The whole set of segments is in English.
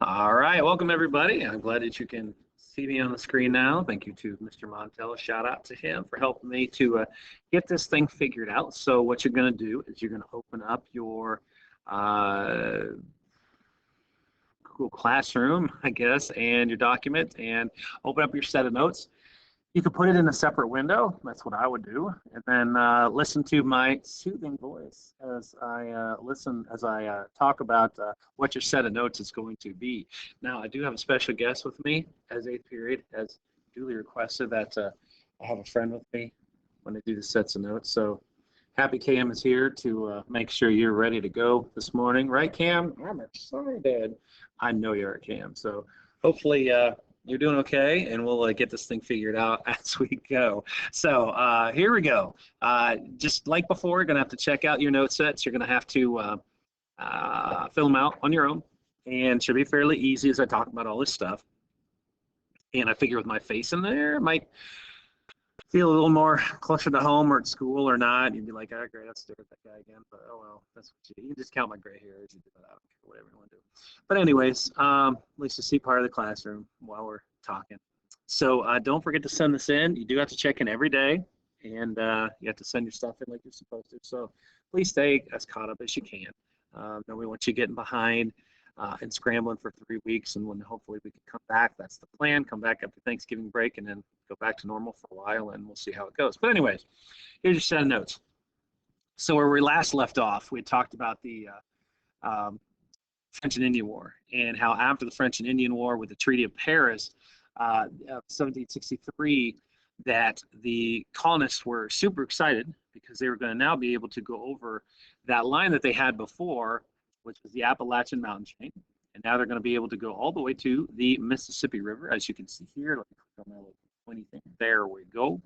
All right, welcome everybody. I'm glad that you can see me on the screen now. Thank you to Mr. Montello. Shout out to him for helping me to get this thing figured out. So what you're going to do is you're going to open up your uh, Google Classroom, I guess, and your document, and open up your set of notes. You could put it in a separate window. That's what I would do, and then listen to my soothing voice as I talk about what your set of notes is going to be. Now, I do have a special guest with me as eighth period, as duly requested that I have a friend with me when I do the sets of notes. So, happy Cam is here to make sure you're ready to go this morning, right, Cam? I'm excited. I know you are, Cam. So, hopefully. You're doing okay, and we'll get this thing figured out as we go. So here we go. Just like before, you're going to have to check out your note sets. You're going to have to fill them out on your own, and it should be fairly easy as I talk about all this stuff. And I figure with my face in there, it might feel a little more closer to home or at school or not. You'd be like, oh, great, let's stare at that guy again. But oh well, that's what you can just count my gray hairs. You do that. I don't care, whatever you want to do. But anyways, at least you see part of the classroom while we're talking. So don't forget to send this in. You do have to check in every day, and you have to send your stuff in like you're supposed to. So please stay as caught up as you can. Nobody wants you getting behind and scrambling for 3 weeks, and when hopefully we can come back. That's the plan. Come back after Thanksgiving break, and then go back to normal for a while, and we'll see how it goes. But anyways, here's your set of notes. So where we last left off, we had talked about the French and Indian War, and how after the French and Indian War with the Treaty of Paris of 1763, that the colonists were super excited because they were going to now be able to go over that line that they had before, which was the Appalachian Mountain Chain. And now they're going to be able to go all the way to the Mississippi River, as you can see here. Let me click on that little pointy thing. There we go.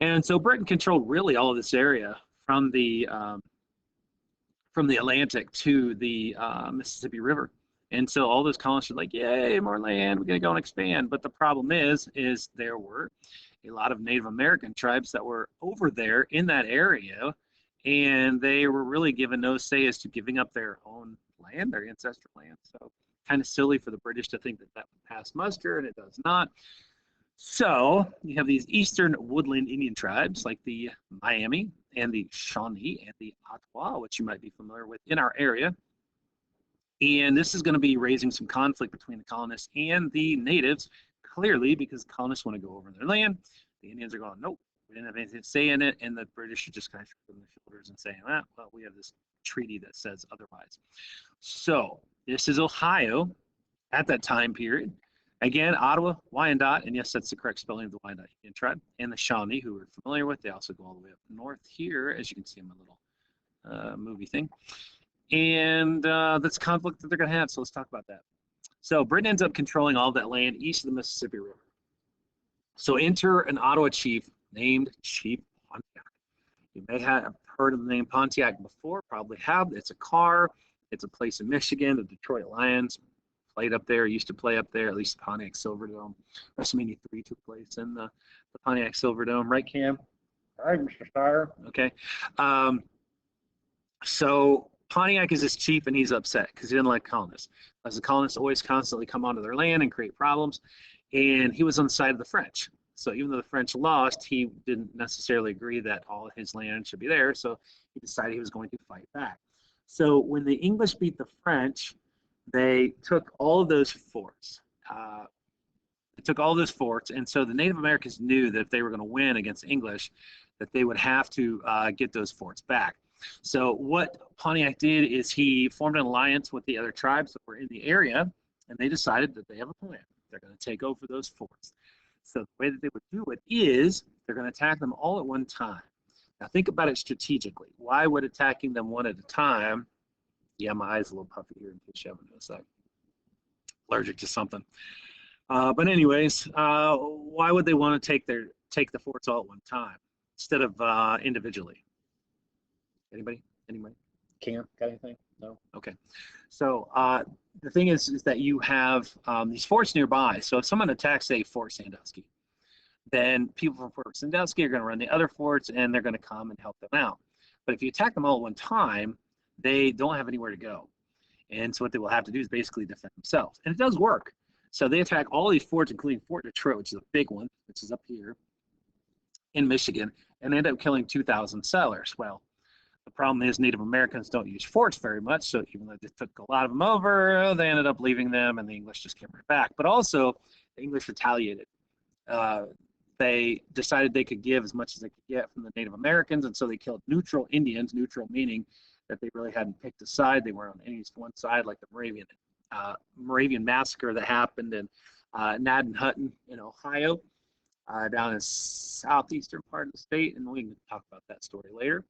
And so Britain controlled really all of this area from the Atlantic to the Mississippi River. And so all those colonists are like, yay, more land, we're going to go and expand. But the problem is there were a lot of Native American tribes that were over there in that area, and they were really given no say as to giving up their own land, their ancestral land. So kind of silly for the British to think that that would pass muster, and it does not. So you have these eastern woodland Indian tribes like the Miami and the Shawnee and the Ottawa, which you might be familiar with in our area. And this is going to be raising some conflict between the colonists and the natives, clearly because the colonists want to go over their land. The Indians are going, nope, we didn't have anything to say in it. And the British are just kind of shrugging their shoulders and saying, well, we have this treaty that says otherwise. So this is Ohio at that time period. Again, Ottawa, Wyandot, and yes, that's the correct spelling of the Wyandot Indian tribe, and the Shawnee, who we're familiar with. They also go all the way up north here, as you can see in my little movie thing. And that's conflict that they're going to have, so let's talk about that. So Britain ends up controlling all of that land east of the Mississippi River. So enter an Ottawa chief named Chief Pontiac. You may have heard of the name Pontiac before, probably have. It's a car. It's a place in Michigan. The Detroit Lions played up there, used to play up there, at least the Pontiac Silverdome. WrestleMania 3 took place in the Pontiac Silverdome. Right, Cam? All right, Mr. Steyer. Okay. So Pontiac is his chief, and he's upset because he didn't like colonists. As the colonists always constantly come onto their land and create problems, and he was on the side of the French. So even though the French lost, he didn't necessarily agree that all of his land should be there, so he decided he was going to fight back. So when the English beat the French, they took all of those forts. And so the Native Americans knew that if they were going to win against the English, that they would have to get those forts back. So what Pontiac did is he formed an alliance with the other tribes that were in the area, and they decided that they have a plan. They're going to take over those forts. So the way that they would do it is they're going to attack them all at one time. Now think about it strategically. Why would attacking them one at a time? Yeah, my eye's a little puffy here in case you haven't noticed that. Allergic to something. But anyways, why would they want to take the forts all at one time instead of individually? Anybody? Cam, got anything? No? Okay. So the thing is that you have these forts nearby. So if someone attacks, say, Fort Sandusky, then people from Fort Sandusky are going to run the other forts, and they're going to come and help them out. But if you attack them all at one time, they don't have anywhere to go. And so what they will have to do is basically defend themselves. And it does work. So they attack all these forts, including Fort Detroit, which is a big one, which is up here in Michigan, and they end up killing 2,000 settlers. Well, the problem is Native Americans don't use forts very much, so even though they took a lot of them over, they ended up leaving them, and the English just came right back. But also, the English retaliated. They decided they could give as much as they could get from the Native Americans, and so they killed neutral Indians, neutral meaning that they really hadn't picked a side. They weren't on any one side, like the Moravian massacre that happened in Gnadenhutten in Ohio, down in southeastern part of the state, and we can talk about that story later.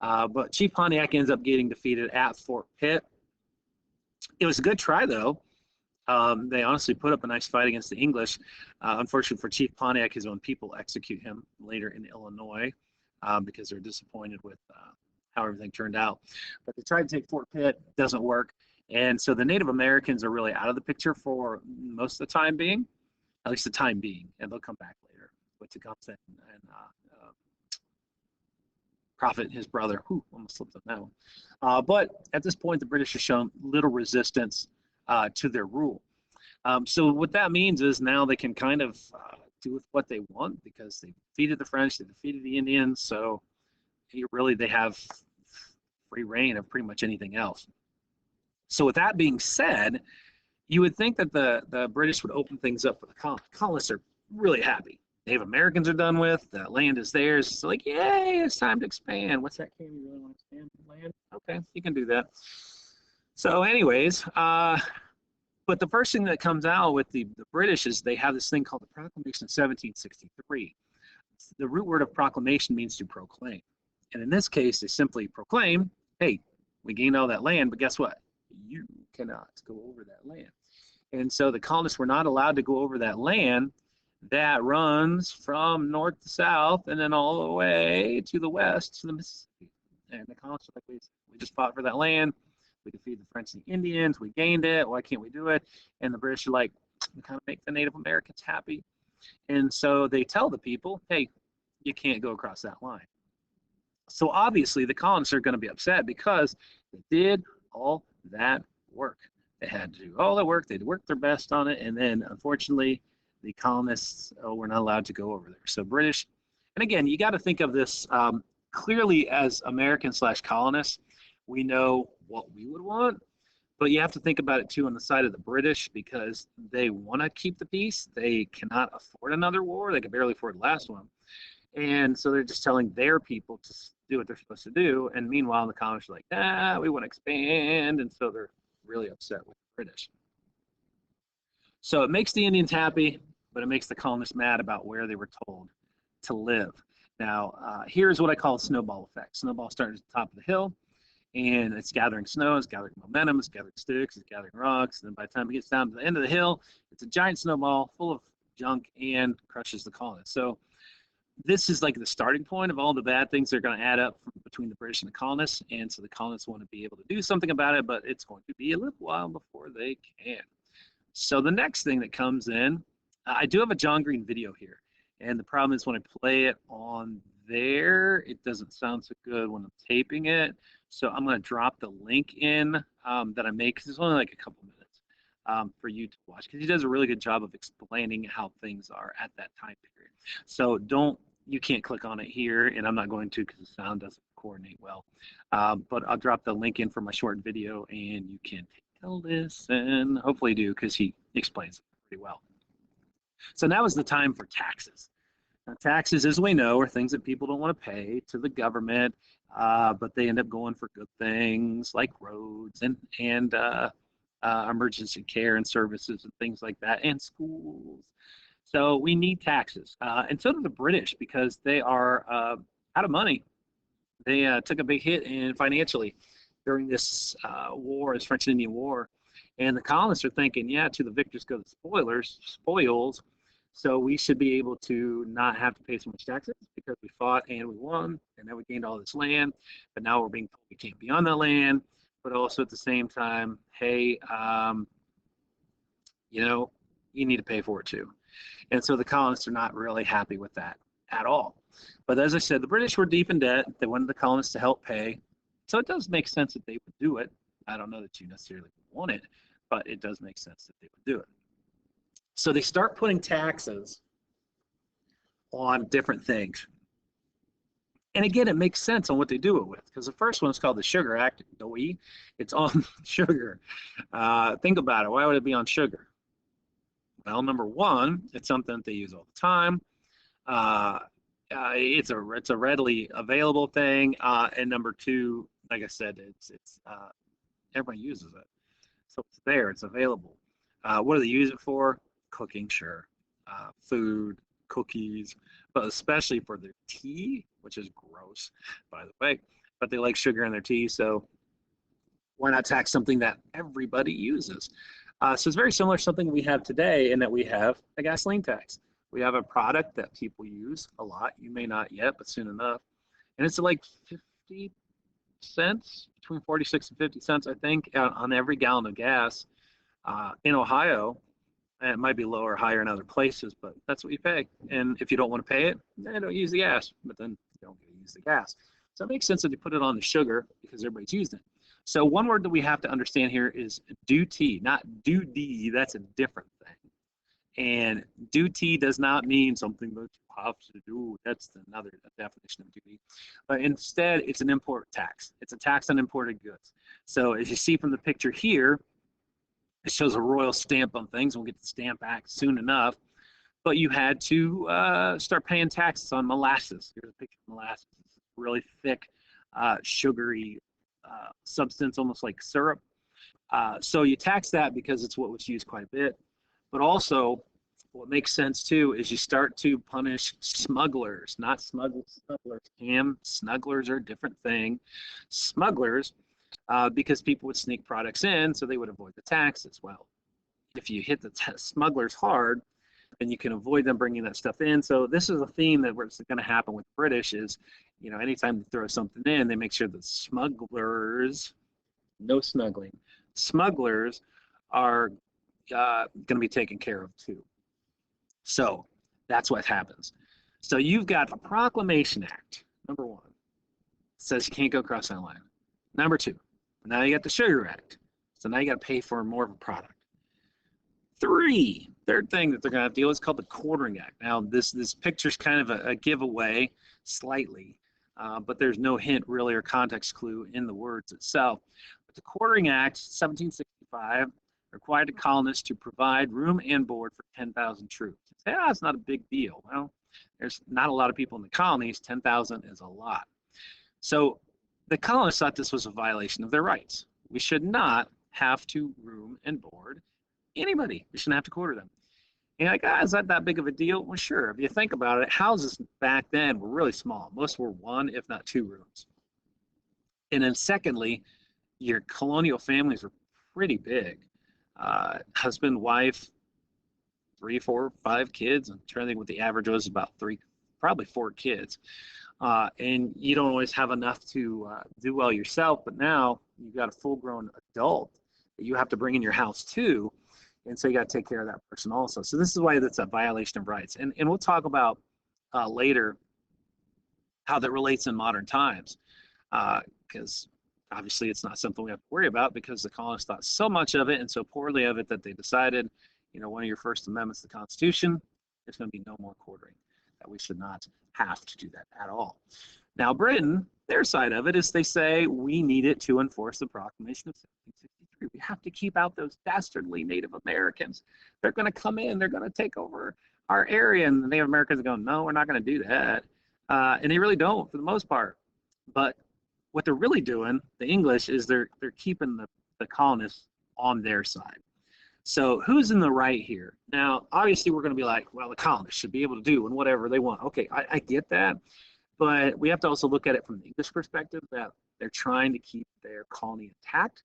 But Chief Pontiac ends up getting defeated at Fort Pitt. It was a good try, though. They honestly put up a nice fight against the English. Unfortunately for Chief Pontiac, his own people execute him later in Illinois because they're disappointed with how everything turned out. But they tried to take Fort Pitt, doesn't work. And so the Native Americans are really out of the picture for most of the time being, at least the time being, and they'll come back later with Tecumseh and Prophet, his brother. Almost slipped on that one. But at this point, the British have shown little resistance to their rule. So what that means is now they can kind of do with what they want because they defeated the French, they defeated the Indians, so really they have free reign of pretty much anything else. So with that being said, you would think that the British would open things up for the colonists. Colonists are really happy. Native Americans are done with. The land is theirs. It's like, yay, it's time to expand. What's that, Cam? You really want to expand the land? Okay, you can do that. So anyways, but the first thing that comes out with the British is they have this thing called the Proclamation of 1763. The root word of proclamation means to proclaim. And in this case, they simply proclaim, hey, we gained all that land, but guess what? You cannot go over that land. And so the colonists were not allowed to go over that land that runs from north to south and then all the way to the west to the Mississippi. And the colonists were like, we just fought for that land. We defeated the French and the Indians. We gained it. Why can't we do it? And the British are like, we kind of make the Native Americans happy. And so they tell the people, hey, you can't go across that line. So obviously the colonists are going to be upset because they did all that work. They had to do all that work. They'd worked their best on it. And then unfortunately, the colonists were not allowed to go over there. So British, and again, you got to think of this clearly as American/colonists. We know what we would want, but you have to think about it too on the side of the British because they want to keep the peace. They cannot afford another war. They could barely afford the last one. And so they're just telling their people to do what they're supposed to do. And meanwhile, the colonists are like, we want to expand. And so they're really upset with the British. So it makes the Indians happy, but it makes the colonists mad about where they were told to live. Now, here's what I call a snowball effect. Snowball starts at the top of the hill, and it's gathering snow, it's gathering momentum, it's gathering sticks, it's gathering rocks, and then by the time it gets down to the end of the hill, it's a giant snowball full of junk and crushes the colonists. So this is like the starting point of all the bad things that are going to add up between the British and the colonists, and so the colonists want to be able to do something about it, but it's going to be a little while before they can. So the next thing that comes in, I do have a John Green video here, and the problem is when I play it on there, it doesn't sound so good when I'm taping it. So I'm going to drop the link in that I make, because it's only like a couple minutes for you to watch, because he does a really good job of explaining how things are at that time period. So you can't click on it here, and I'm not going to because the sound doesn't coordinate well. But I'll drop the link in for my short video, and you can take a listen. Hopefully you do, because he explains it pretty well. So now is the time for taxes. Now, taxes, as we know, are things that people don't want to pay to the government, but they end up going for good things like roads and emergency care and services and things like that, and schools. So we need taxes, and so do the British, because they are out of money. They took a big hit financially during this war, this French and Indian War, and the colonists are thinking, yeah, to the victors go the spoils. So we should be able to not have to pay so much taxes because we fought and we won, and then we gained all this land. But now we're being told we can't be on that land. But also at the same time, hey, you need to pay for it too. And so the colonists are not really happy with that at all. But as I said, the British were deep in debt. They wanted the colonists to help pay. So it does make sense that they would do it. I don't know that you necessarily want it, but it does make sense that they would do it. So they start putting taxes on different things. And again, it makes sense on what they do it with, because the first one is called the Sugar Act, DOE. It's on sugar. Think about it. Why would it be on sugar? Well, number one, it's something that they use all the time. Uh, it's a readily available thing, and number two, like I said, it's everybody uses it, so it's there, it's available. What do they use it for? Cooking, sure, food, cookies, but especially for their tea, which is gross, by the way. But they like sugar in their tea, so why not tax something that everybody uses? So it's very similar to something we have today in that we have a gasoline tax. We have a product that people use a lot. You may not yet, but soon enough. And it's like 50 cents, between 46 and 50 cents, I think, on every gallon of gas. In Ohio, and it might be lower or higher in other places, but that's what you pay. And if you don't want to pay it, then don't use the gas, but then you don't get to use the gas. So it makes sense that you put it on the sugar because everybody's using it. So one word that we have to understand here is duty, not duty. That's a different thing. And duty does not mean something that you have to do. That's another definition of duty. But instead, it's an import tax. It's a tax on imported goods. So as you see from the picture here, it shows a royal stamp on things. We'll get the Stamp Act soon enough. But you had to start paying taxes on molasses. Here's a picture of molasses. It's really thick, sugary substance, almost like syrup. So you tax that because it's what was used quite a bit. But also, what makes sense too is you start to punish smugglers, not smugglers. Smugglers are a different thing. Smugglers, because people would sneak products in, so they would avoid the taxes. Well, if you hit the smugglers hard, then you can avoid them bringing that stuff in. So this is a theme that what's going to happen with the British is, you know, anytime they throw something in, they make sure that smugglers, no smuggling, smugglers are going to be taken care of too. So that's what happens. So you've got the Proclamation Act, number one, says you can't go across that line. Number two, now you got the Sugar Act. So now you got to pay for more of a product. Third thing that they're going to have to deal with is called the Quartering Act. Now, this picture's kind of a giveaway slightly, but there's no hint really or context clue in the words itself. But the Quartering Act, 1765, required the colonists to provide room and board for 10,000 troops. Yeah, it's not a big deal. Well, there's not a lot of people in the colonies. 10,000 is a lot. So the colonists thought this was a violation of their rights. We should not have to room and board anybody. We shouldn't have to quarter them. And like, is that big of a deal? Well, sure. If you think about it, houses back then were really small. Most were one, if not two rooms. And then secondly, your colonial families were pretty big. Husband, wife, 3, 4, 5 kids. I'm trying to think what the average was, about 3, probably 4 kids. And you don't always have enough to do well yourself, but now you've got a full-grown adult that you have to bring in your house too, and so you got to take care of that person also. So this is why that's a violation of rights, and we'll talk about later how that relates in modern times, because obviously it's not something we have to worry about because the colonists thought so much of it and so poorly of it that they decided, you know, one of your first amendments to the Constitution, there's going to be no more quartering, that we should not have to do that at all. Now, Britain, their side of it is they say we need it to enforce the Proclamation of 1763. We have to keep out those dastardly Native Americans. They're going to come in, they're going to take over our area, and the Native Americans are going, no, we're not going to do that. And they really don't for the most part. But what they're really doing, the English, is they're keeping the colonists on their side. So who's in the right here? Now, obviously, we're going to be like, well, the colonists should be able to do and whatever they want. Okay, I get that. But we have to also look at it from the English perspective that they're trying to keep their colony intact.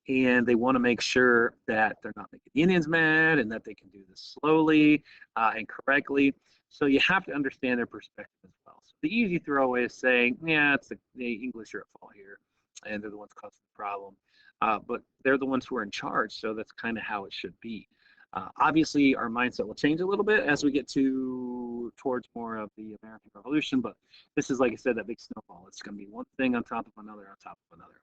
And they want to make sure that they're not making the Indians mad and that they can do this slowly and correctly. So you have to understand their perspective as well. So the easy throwaway is saying, yeah, it's the English are at fault here, and they're the ones causing the problem. But they're the ones who are in charge, so that's kind of how it should be. Obviously, our mindset will change a little bit as we get towards more of the American Revolution, but this is, like I said, that big snowball. It's going to be one thing on top of another on top of another.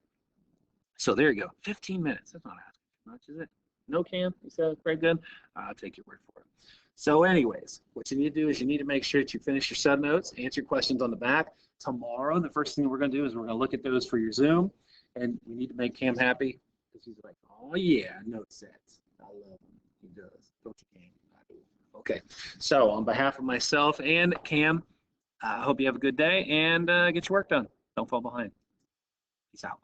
So there you go. 15 minutes. That's not asking too much, is it? No, Cam? You said it's very good? I'll take your word for it. So anyways, what you need to do is you need to make sure that you finish your sub notes, answer your questions on the back. Tomorrow, the first thing we're going to do is we're going to look at those for your Zoom, and we need to make Cam happy because he's like, oh yeah, note sets. I love him. He does. Don't you, Cam? I do. Okay. So on behalf of myself and Cam, I hope you have a good day and get your work done. Don't fall behind. Peace out.